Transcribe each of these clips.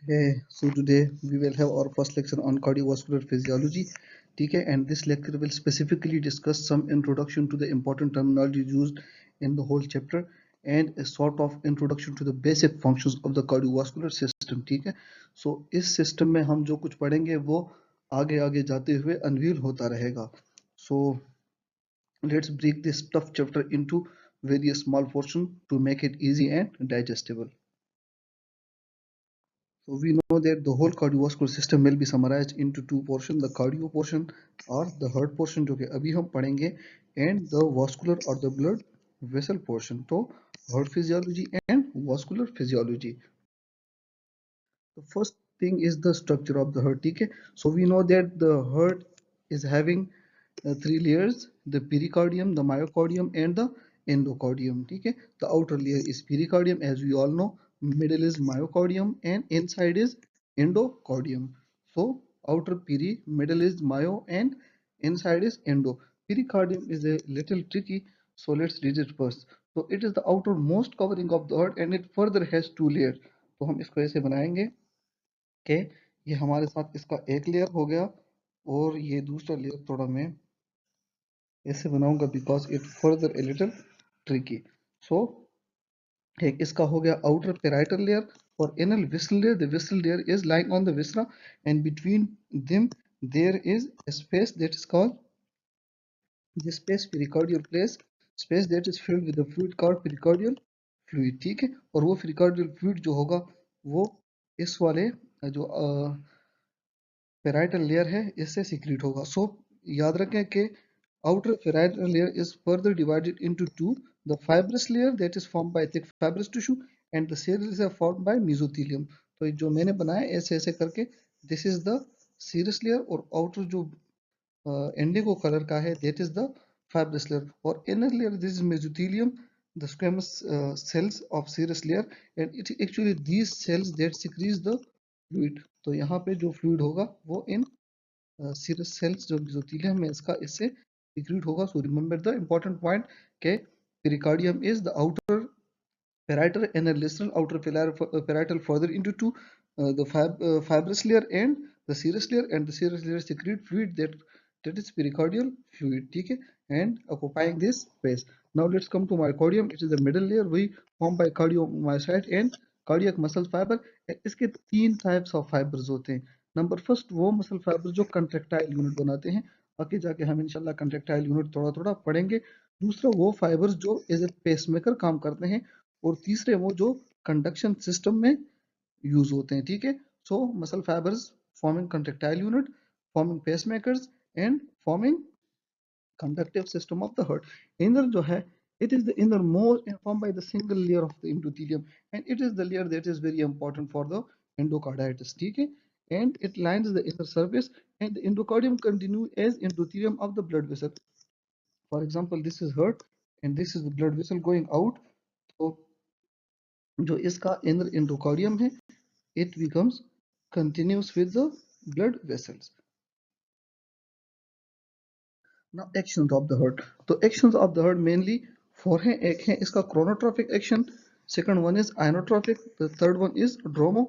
Hey, so today we will have our first lecture on cardiovascular physiology. TK, and this lecture will specifically discuss some introduction to the important terminology used in the whole chapter and a sort of introduction to the basic functions of the cardiovascular system. ठीक है, so इस system में हम जो कुछ पढ़ेंगे वो आगे आगे जाते हुए अनवील होता रहेगा. So let's break this tough chapter into various small portions to make it easy and digestible. So we know that the whole cardiovascular system will be summarized into two portions, the cardio portion or the heart portion जो कि अभी हम पढ़ेंगे and the vascular or the blood vessel portion. तो heart physiology and vascular physiology. The first thing is the structure of the heart. ठीक है, so we know that the heart is having three layers, the pericardium, the myocardium and the endocardium. ठीक है, the outer layer is pericardium as we all know, middle is myocardium and inside is endocardium. So outer peri, middle is myo and inside is endo. Pericardium is a little tricky, so let's read it first. So it is the outermost covering of the heart and it further has two layers. तो हम इसको ऐसे बनाएंगे कि ये हमारे साथ इसका एक लेयर हो गया और ये दूसरा लेयर थोड़ा मैं ऐसे बनाऊंगा because it further a little tricky. So एक इसका हो गया आउटर पेराइटल लेयर और inner visceral layer. The visceral layer is lying on the viscera and between them there is a space that is called this space pericardial space that is filled with the fluid called pericardial fluid. ठीक है, और वो pericardial fluid जो होगा वो इस वाले जो पेराइटल लेयर है इससे सिक्रीट होगा. सो याद रखें कि outer parietal layer is further divided into two, the fibrous layer that is formed by thick fibrous tissue and the serous layer formed by mesothelium. तो जो मैंने बनाया ऐसे ऐसे करके this is the serous layer और outer जो indigo colour का है that is the fibrous layer और inner layer this is mesothelium, the squamous cells of serous layer and it actually these cells that secretes the fluid. तो यहाँ पे जो fluid होगा वो इन serous cells जो mesothelium में इसका इससे secrete होगा. So remember the important point के pericardium is the outer parietal and the lateral outer parietal further into two, the fibrous layer and the serous layer, and the serous layer secrete fluid that is pericardial fluid. ठीक है, and occupying this space. Now let's come to myocardium. It is the middle layer we formed by cardiomyocyte and cardiac muscle fiber. इसके तीन types of fibers होते हैं. Number first वो muscle fibre जो contractile unit बनाते हैं, आगे जाके हम इंशाल्लाह कंट्रेक्टाइल यूनिट थोड़ा थोड़ा पढ़ेंगे. दूसरा वो फाइबर्स जो एज ए पेसमेकर काम करते हैं और तीसरे वो जो कंडक्शन सिस्टम में यूज होते हैं. ठीक है, so muscle fibres forming contractile unit, forming pacemakers and forming conductive system of the heart. Inner जो है it is the innermost and formed by the single layer of the endothelium and it is the layer that is very important for the endocarditis. ठीक है, and it lines the inner surface and the endocardium continue as endothelium of the blood vessel. For example, this is heart and this is the blood vessel going out. तो जो इसका inner endocardium है it becomes continuous with the blood vessels. Now actions of the heart. तो actions of the heart mainly four हैं. एक है इसका chronotropic action, second one is inotropic, the third one is dromo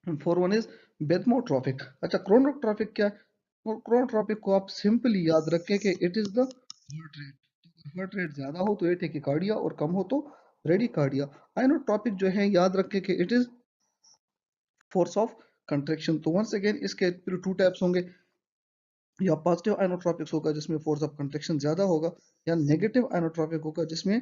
and fourth one is बेथमोट्रॉपिक. अच्छा, chronotropic क्या है? और chronotropic को आप सिंपली याद रखें कि it is the heart rate. Heart rate ज्यादा हो तो ये टेकिकार्डिया और कम हो तो रेडिकार्डिया. आइनोट्रॉपिक जो है याद रखें कि it is force of contraction. तो वंस अगेन इसके टू टाइप्स होंगे, या पॉजिटिव आइनोट्रॉपिक्स होगा जिसमें फोर्स ऑफ कंट्रैक्शन ज्यादा होगा, या नेगेटिव आइनोट्रॉपिक होगा जिसमें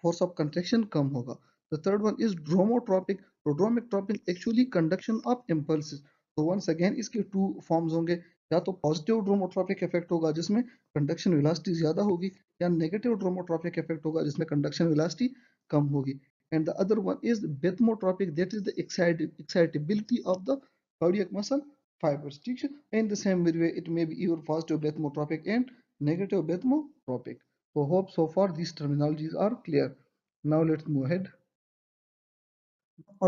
फोर्स ऑफ कंट्रैक्शन कम होगा. The third one is dromotropic. Dromic tropic actually conduction of impulses. तो वंस अगेन इसके टू फॉर्म्स होंगे, या तो पॉजिटिव ड्रोमोट्रॉपिक इफेक्ट होगा जिसमें कंडक्शन वेलोसिटी ज्यादा होगी, या नेगेटिव ड्रोमोट्रॉपिक इफेक्ट होगा जिसमें कंडक्शन वेलोसिटी कम होगी. And the other one is bathmotropic, that is the excitability of the cardiac muscle fibers. ठीक है, in the same way it may be either positive bathmotropic and negative bathmotropic. So hope so far these terminologies are clear. Now let's move ahead.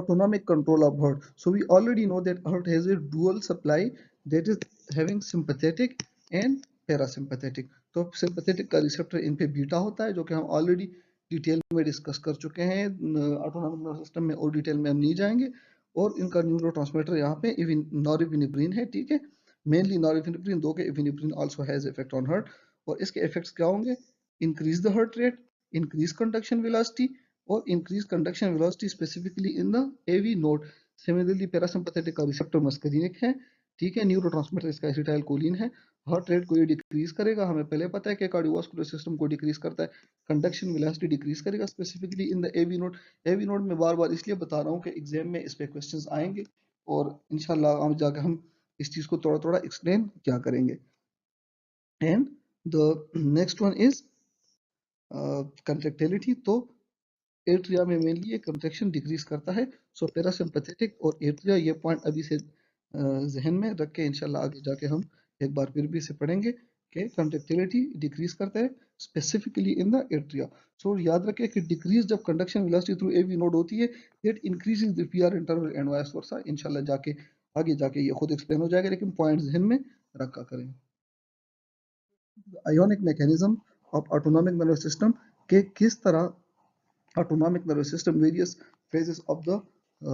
Autonomic control of heart. So we already know that heart has a dual supply that is having sympathetic and parasympathetic. तो sympathetic का receptor इन पे beta होता है जो कि हम already detail में discuss कर चुके हैं ऑटोनॉमिक नर्वस सिस्टम में, और डिटेल में हम नहीं जाएंगे. और इनका न्यूरोट्रांसमीटर यहाँ पे नॉरएपिनेफ्रिन है, ठीक है, मेनली नॉरएपिनेफ्रिन, दो के epinephrine also has effect on heart. और इसके इफेक्ट्स क्या होंगे? Increase the heart rate, increase conduction velocity, और increase conduction velocity specifically in the AV node. Similarly parasympathetic का रिसेप्टर मस्करीनिक है, ठीक है, न्यूरोट्रांसमीटर इसका एसिटाइलकोलिन है। हार्ट रेट को ये डिक्रीज करेगा, हमें पहले पता है कि कार्डियोवास्कुलर सिस्टम को डिक्रीज करता है। कंडक्शन वेलोसिटी डिक्रीज करेगा specifically in the AV node. AV node में बार बार इसलिए बता रहा हूँ कि एग्जाम में इस पे क्वेश्चंस आएंगे, और इंशाल्लाह हम जाकर हम इस चीज को थोड़ा थोड़ा एक्सप्लेन क्या करेंगे। And the next one is contractility. तो एट्रिया में मेनली ये कंट्रैक्शन डिक्रीज करता है। सो पैरासिम्पथेटिक और एट्रिया, ये पॉइंट अभी से जहन में रख के इंशाल्लाह आगे जाके हम एक बार फिर भी इसे पढ़ेंगे कि कंट्रैक्टिलिटी डिक्रीज करता है specifically in the atria. So याद रखें कि डिक्रीज जब conduction velocity through AV node होती है, it increases the PR interval and vice versa. इंशाल्लाह जाके आगे जाके ये खुद एक्सप्लेन हो जाएगा, लेकिन पॉइंट जहन में रखा करें। Ionic mechanism of autonomic nervous system, के किस तरह autonomic nervous system various phases of the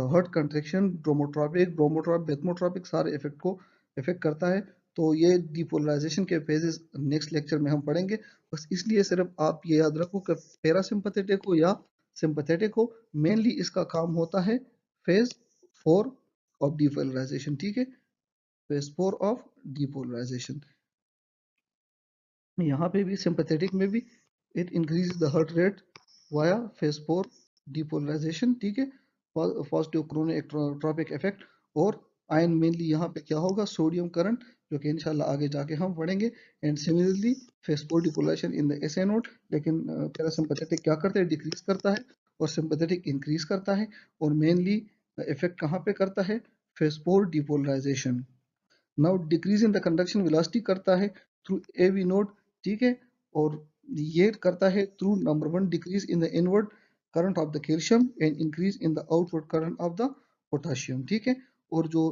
heart contraction, dromotropic bathmotropic सारे इफेक्ट को इफेक्ट करता है। तो ये डिपोलराइजेशन के फेजेस नेक्स्ट लेक्चर में हम पढ़ेंगे। बस इसलिए सिर्फ आप ये याद रखो कि पैरासिम्पथेटिक हो या सिंपथेटिक हो, मेनली इसका काम होता है फेज 4 ऑफ डिपोलराइजेशन, ठीक है, फेज 4 ऑफ डिपोलराइजेशन। यहाँ पे भी सिंपैथेटिक में भी it increase the heart rate via phase 4 depolarisation, ठीक है, पॉजिटिव क्रोनोट्रॉपिक इफेक्ट। और आयन मेनली यहाँ पे क्या होगा? सोडियम करंट, जो कि इंशाल्लाह आगे जाके हम पढ़ेंगे। And similarly phase 4 depolarisation in the SA node, लेकिन पैरासिम्पैथेटिक क्या करता है? डिक्रीज करता है, और सिंपैथेटिक इंक्रीज करता है। और मेनली इफेक्ट कहाँ पे करता है? Phase 4 depolarisation. Now decrease in the conduction velocity करता है थ्रू एवी नोड, ठीक है, और ये करता है through number 1 decrease in the inward current of the calcium and increase in the outward current of the potassium, ठीक है। और जो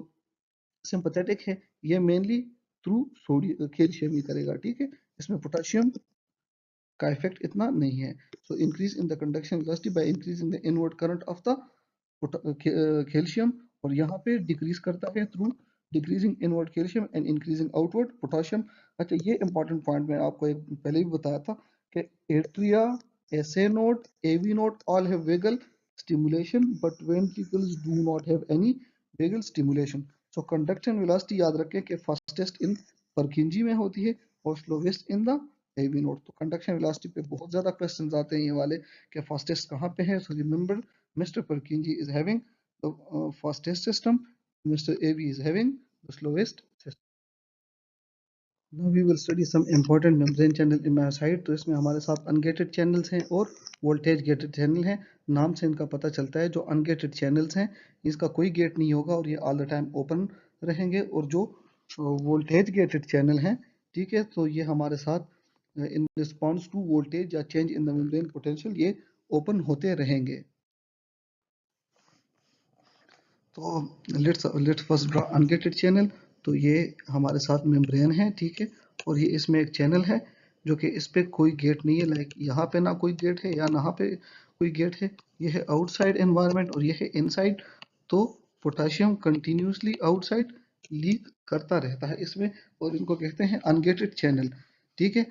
सिंपैथेटिक है, ये मेनली थ्रू सोडियम कैल्शियम ही करेगा, ठीक है, इसमें पोटाशियम का इफेक्ट इतना नहीं है। So increase in the conduction velocity by increasing the inward current of the calcium, और यहाँ पे डिक्रीज करता है through decreasing inward calcium and increasing outward potassium. अच्छा, ये इंपॉर्टेंट पॉइंट मैं आपको एक पहले भी बताया था कि atria, SA node, AV node all have vagal stimulation, but ventricles do not have any vagal stimulation. So conduction velocity याद रखें कि फास्टेस्ट इन परकिंजी में होती है और slowest in the AV node. तो कंडक्शन वेलोसिटी पे बहुत ज्यादा क्वेश्चंस आते हैं ये वाले कि फास्टेस्ट कहाँ पे है। So remember, Mr. Purkinje is having the fastest system, Mr. AV is having the slowest system. Now we will study some important membrane channel in my side। तो इसमें हमारे साथ अनगेटेड चैनल्स हैं और वोल्टेज गेटेड चैनल हैं। नाम से इनका पता चलता है, जो अनगेटेड चैनल्स हैं इसका कोई गेट नहीं होगा और ये ऑल द टाइम ओपन रहेंगे। और जो वोल्टेज गेटेड चैनल हैं, ठीक है, तो ये हमारे साथ इन रिस्पॉन्स टू वोल्टेज या change in the membrane potential ये ओपन होते रहेंगे। तो let's first draw ungated channel. तो ये हमारे साथ मेम्ब्रेन है, ठीक है, और ये इसमें एक चैनल है जो कि इस पे कोई गेट नहीं है। लाइक यहाँ पे ना कोई गेट है या यहाँ पे कोई गेट है। ये है आउटसाइड एनवायरनमेंट और ये है इनसाइड। तो पोटेशियम कंटिन्यूसली आउटसाइड लीक करता रहता है इसमें, और इनको कहते हैं अनगेटेड चैनल, ठीक है।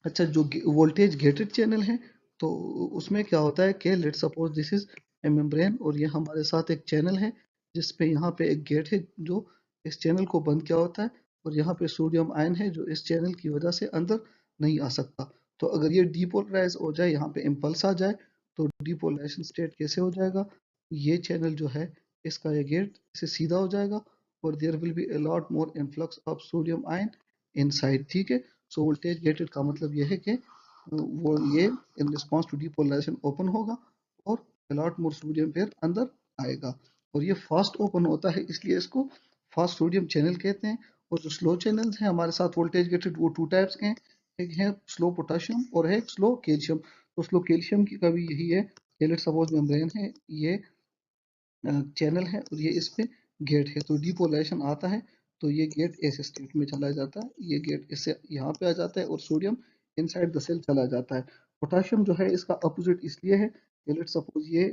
अच्छा, जो वोल्टेज गेटेड चैनल है, तो उसमें क्या होता है कि let suppose this is a membrane, और ये हमारे साथ एक चैनल है जिस पे यहाँ पे एक गेट है जो इस चैनल को बंद किया होता है, और यहाँ पे सोडियम आयन है जो इस चैनल की वजह से अंदर नहीं आ सकता। तो अगर ये डीपोलराइज हो जाए, यहाँ पे इम्पल्स आ जाए, तो डीपोलराइजेशन स्टेट कैसे हो जाएगा? ये चैनल जो है इसका ये गेट इसे सीधा हो जाएगा, और there will be a lot more influx of sodium ion inside, ठीक है। सो वोल्टेज गेटेड का मतलब यह है कि वो ये in response to depolarisation open होगा और अलॉट मोर सोडियम फिर अंदर आएगा, और ये फास्ट ओपन होता है इसलिए इसको फास्ट सोडियम चैनल कहते हैं। और जो स्लो चैनल्स हैं हमारे साथ वोल्टेज गेटेड, वो टू टाइप्स के हैं। एक है स्लो पोटाशियम और है स्लो कैल्शियम। तो स्लो कैल्शियम की का भी यही है, लेट्स सपोज मेम्ब्रेन है, ये चैनल है और ये इस पे गेट है। तो डीपोलराइजेशन आता है तो ये गेट ऐसे स्टेट में चला जाता है, ये गेट इससे यहाँ पे आ जाता है और सोडियम इनसाइड द सेल चला जाता है। पोटाशियम जो है इसका अपोजिट इसलिए है कि लेट्स सपोज ये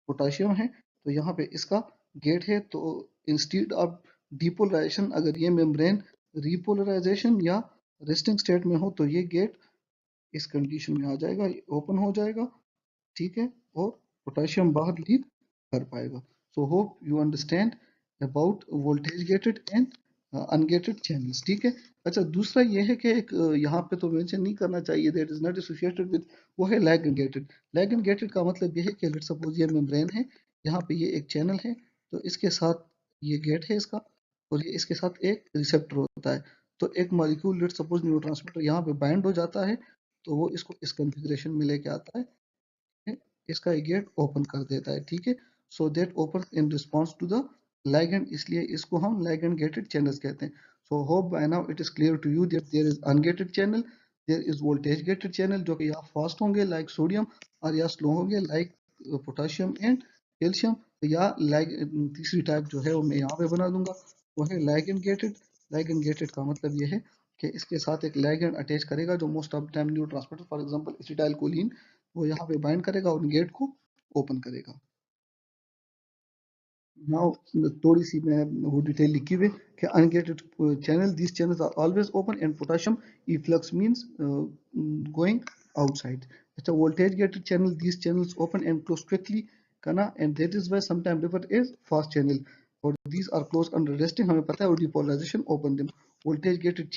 पोटाशियम है तो यहाँ पे इसका गेट है, तो इंस्टीड ऑफ डिपोलराइजेशन, अगर ये मेम्ब्रेन रिपोलराइजेशन या रेस्टिंग स्टेट में हो तो ये गेट इस कंडीशन में आ जाएगा, ये ओपन हो जाएगा, ठीक है, और पोटेशियम बाहर लीक कर पाएगा। So hope you understand about voltage gated and ungated channels, ठीक है। अच्छा, दूसरा ये है कि एक यहाँ पे तो मेंशन नहीं करना चाहिए, that is not associated with, वो है lag and gated. Lag and gated का मतलब ये है कि लेट्स सपोज ये मेम्ब्रेन है, यहाँ पे ये एक चैनल है, तो इसके साथ ये गेट है इसका, और ये इसके साथ एक रिसेप्टर होता है। तो एक मॉलिक्यूल लेट्स सपोज न्यूरोट्रांसमीटर यहाँ पे बाइंड हो जाता है, तो वो इसको इस कॉन्फ़िगरेशन में लेके आता है, इसका ये गेट ओपन कर देता है, ठीक है। So that open in response to the ligand, इसलिए इसको हम ligand gated channels कहते हैं। So hope by now it is clear to you that there is ungated channel, there is voltage gated channel, जो कि या फास्ट होंगे like sodium, और या स्लो होंगे लाइक पोटाशियम एंड कैल्शियम, या लाइक तीसरी टाइप जो है वो मैं यहाँ पे बना दूंगा, वो है ligand gated। ligand gated का मतलब ये है कि इसके साथ एक ligand अटैच करेगा जो most of time neuro transmitter, for example acetyl choline, वो यहाँ पे बाइंड करेगा और गेट को ओपन करेगा। नाउ थोड़ी सी मैं वो डिटेल लिखी हुई कि ungated channel, these channels are always open and potassium efflux means going outside. अच्छा, voltage gated channel, these channels open and close quickly करना, and that is why sometimes referred as fast channel, और these are closed under resting, हमें पता है, और depolarization open them। voltage gated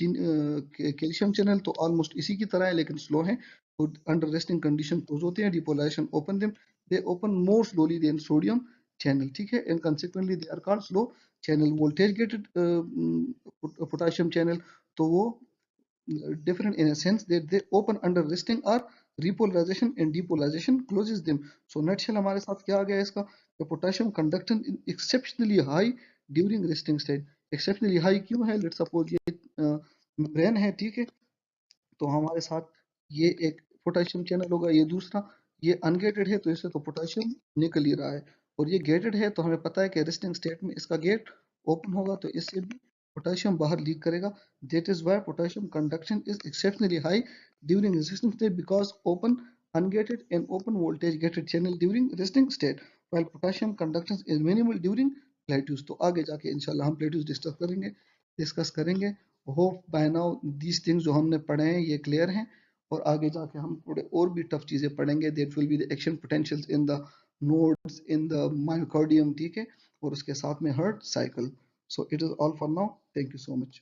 calcium channel तो almost इसी की तरह है लेकिन स्लो है, तो अंडर रेस्टिंग कंडीशन क्लोज होते हैं, depolarization open them, they open more slowly than sodium channel, ठीक है, and consequently they are called slow channel। voltage gated potassium channel तो वो different in a sense that they open under resting or repolarization and depolarization closes them। so nutshell हमारे साथ क्या आ गया इसका, the potassium conductance is exceptionally high during resting state। exceptionally high क्यों है, let's suppose ये membrane है, ठीक है, तो हमारे साथ ये एक पोटेशियम चैनल होगा, ये दूसरा, ये अनगेटेड है तो इससे तो पोटेशियम निकल ही रहा है, और ये गेटेड है तो हमें पता है कि रेस्टिंग स्टेट में इसका गेट ओपन होगा तो इससे भी पोटेशियम बाहर लीक करेगा। That is why potassium conduction is exceptionally high during resting state, because open ungated and open voltage gated channel during resting state, while potassium conduction is minimal during plateaus. तो आगे जाके इंशाल्लाह हम plateaus discuss करेंगे। Hope by now these things जो हमने पढ़े हैं ये क्लियर हैं, और आगे जाके हम थोड़े और भी टफ चीजें पढ़ेंगे, that will be the action potentials in the nodes in the myocardium, ठीक है, और उसके साथ में heart cycle. So it is all for now, thank you so much.